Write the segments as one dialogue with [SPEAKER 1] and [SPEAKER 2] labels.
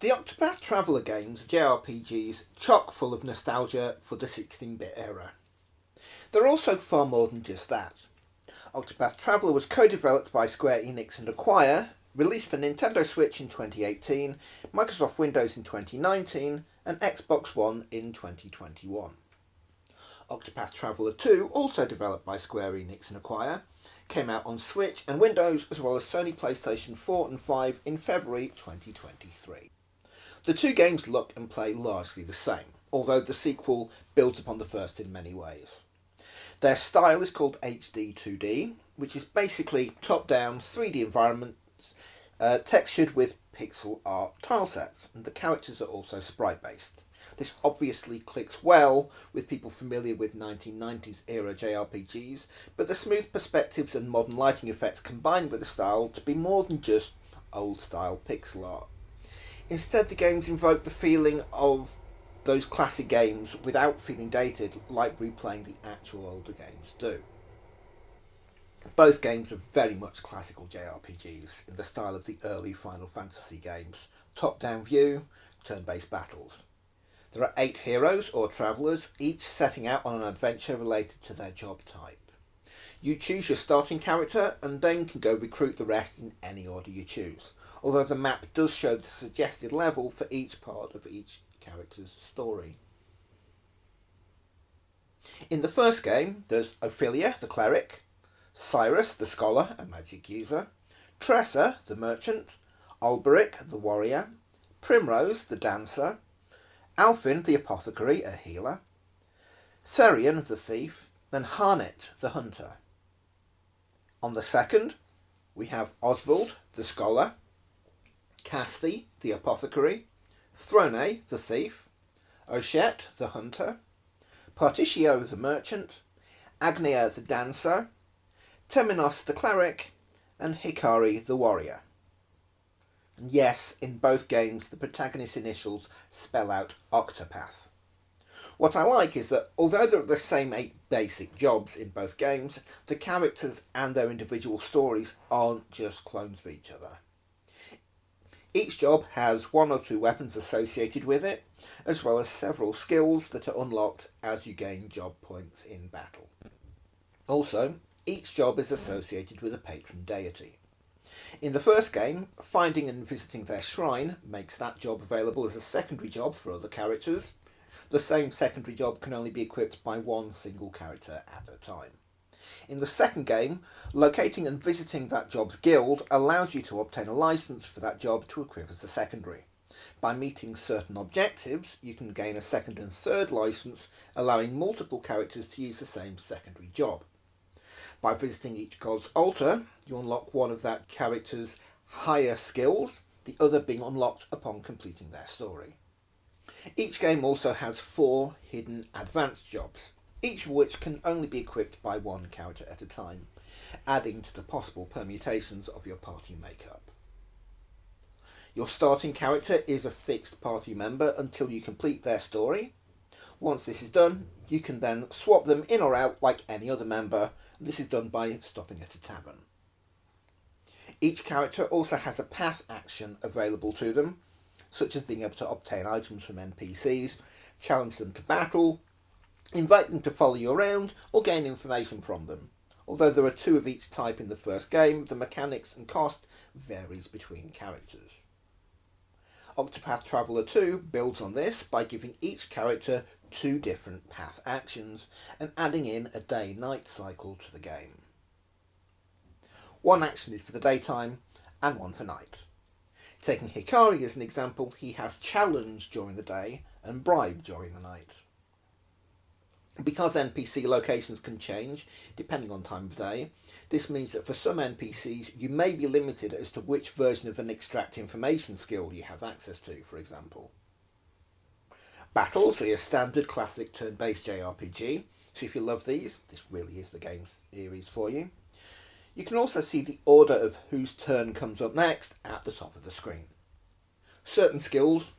[SPEAKER 1] The Octopath Traveler games are JRPGs chock full of nostalgia for the 16-bit era. They're also far more than just that. Octopath Traveler was co-developed by Square Enix and Acquire, released for Nintendo Switch in 2018, Microsoft Windows in 2019, and Xbox One in 2021. Octopath Traveler II, also developed by Square Enix and Acquire, came out on Switch and Windows as well as Sony PlayStation 4 and 5 in February 2023. The two games look and play largely the same, although the sequel builds upon the first in many ways. Their style is called HD 2D, which is basically top-down 3D environments textured with pixel art tilesets, and the characters are also sprite-based. This obviously clicks well with people familiar with 1990s era JRPGs, but the smooth perspectives and modern lighting effects combine with the style to be more than just old-style pixel art. Instead, the games invoke the feeling of those classic games without feeling dated, like replaying the actual older games do. Both games are very much classical JRPGs in the style of the early Final Fantasy games, top-down view, turn-based battles. There are 8 heroes or travellers, each setting out on an adventure related to their job type. You choose your starting character and then can go recruit the rest in any order you choose, although the map does show the suggested level for each part of each character's story. In the first game, there's Ophelia, the cleric, Cyrus, the scholar and magic user, Tressa, the merchant, Alberic, the warrior, Primrose, the dancer, Alfin, the apothecary, a healer, Therion, the thief, and Harnet, the hunter. On the second, we have Oswald, the scholar, Casti, the apothecary, Throne, the thief, Ochette, the hunter, Particio, the merchant, Agnia, the dancer, Temenos, the cleric, and Hikari, the warrior. And yes, in both games the protagonist's initials spell out Octopath. What I like is that although there are the same 8 basic jobs in both games, the characters and their individual stories aren't just clones of each other. Each job has 1 or 2 weapons associated with it, as well as several skills that are unlocked as you gain job points in battle. Also, each job is associated with a patron deity. In the first game, finding and visiting their shrine makes that job available as a secondary job for other characters. The same secondary job can only be equipped by 1 single character at a time. In the second game, locating and visiting that job's guild allows you to obtain a license for that job to equip as a secondary. By meeting certain objectives, you can gain a second and third license, allowing multiple characters to use the same secondary job. By visiting each god's altar, you unlock one of that character's higher skills, the other being unlocked upon completing their story. Each game also has 4 hidden advanced jobs, each of which can only be equipped by 1 character at a time, adding to the possible permutations of your party makeup. Your starting character is a fixed party member until you complete their story. Once this is done, you can then swap them in or out like any other member. This is done by stopping at a tavern. Each character also has a path action available to them, such as being able to obtain items from NPCs, challenge them to battle, invite them to follow you around, or gain information from them. Although there are 2 of each type in the first game, the mechanics and cost varies between characters. Octopath Traveler 2 builds on this by giving each character 2 different path actions and adding in a day-night cycle to the game. 1 action is for the daytime and 1 for night. Taking Hikari as an example, he has challenge during the day and bribe during the night. Because NPC locations can change depending on time of day, this means that for some NPCs you may be limited as to which version of an extract information skill you have access to, for example. Battles are your standard classic turn-based JRPG, so if you love these, this really is the game series for you. You can also see the order of whose turn comes up next at the top of the screen. Certain skills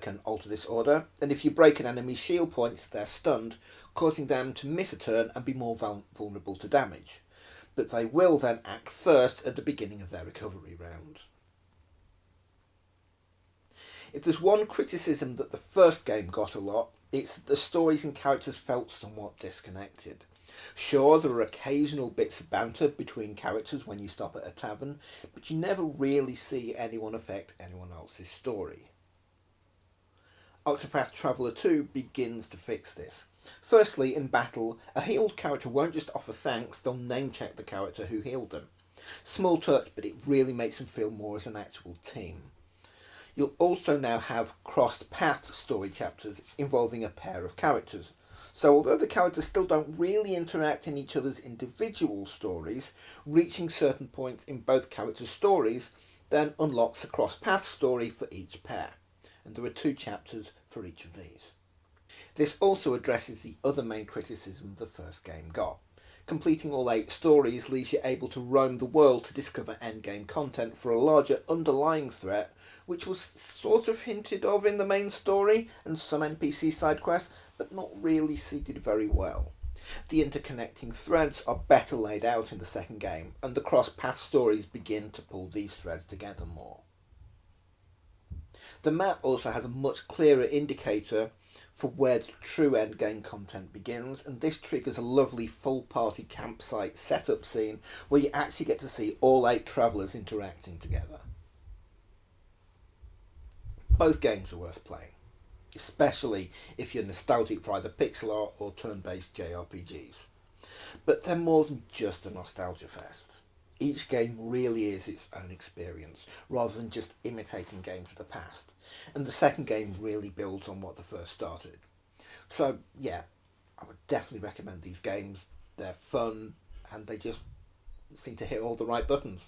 [SPEAKER 1] can alter this order, and if you break an enemy's shield points, they're stunned, causing them to miss a turn and be more vulnerable to damage. But they will then act first at the beginning of their recovery round. If there's one criticism that the first game got a lot, it's that the stories and characters felt somewhat disconnected. Sure, there are occasional bits of banter between characters when you stop at a tavern, but you never really see anyone affect anyone else's story. Octopath Traveler II begins to fix this. Firstly, in battle, a healed character won't just offer thanks, they'll name check the character who healed them. Small touch, but it really makes them feel more as an actual team. You'll also now have crossed path story chapters involving a pair of characters. So although the characters still don't really interact in each other's individual stories, reaching certain points in both characters' stories then unlocks a cross path story for each pair. And there are 2 chapters for each of these. This also addresses the other main criticism the first game got. Completing all 8 stories leaves you able to roam the world to discover endgame content for a larger underlying threat, which was sort of hinted of in the main story and some NPC side quests, but not really seeded very well. The interconnecting threads are better laid out in the second game, and the cross-path stories begin to pull these threads together more. The map also has a much clearer indicator for where the true endgame content begins, and this triggers a lovely full party campsite setup scene where you actually get to see all 8 travellers interacting together. Both games are worth playing, especially if you're nostalgic for either pixel art or turn-based JRPGs. But they're more than just a nostalgia fest. Each game really is its own experience, rather than just imitating games of the past, and the second game really builds on what the first started. So yeah, I would definitely recommend these games. They're fun, and they just seem to hit all the right buttons.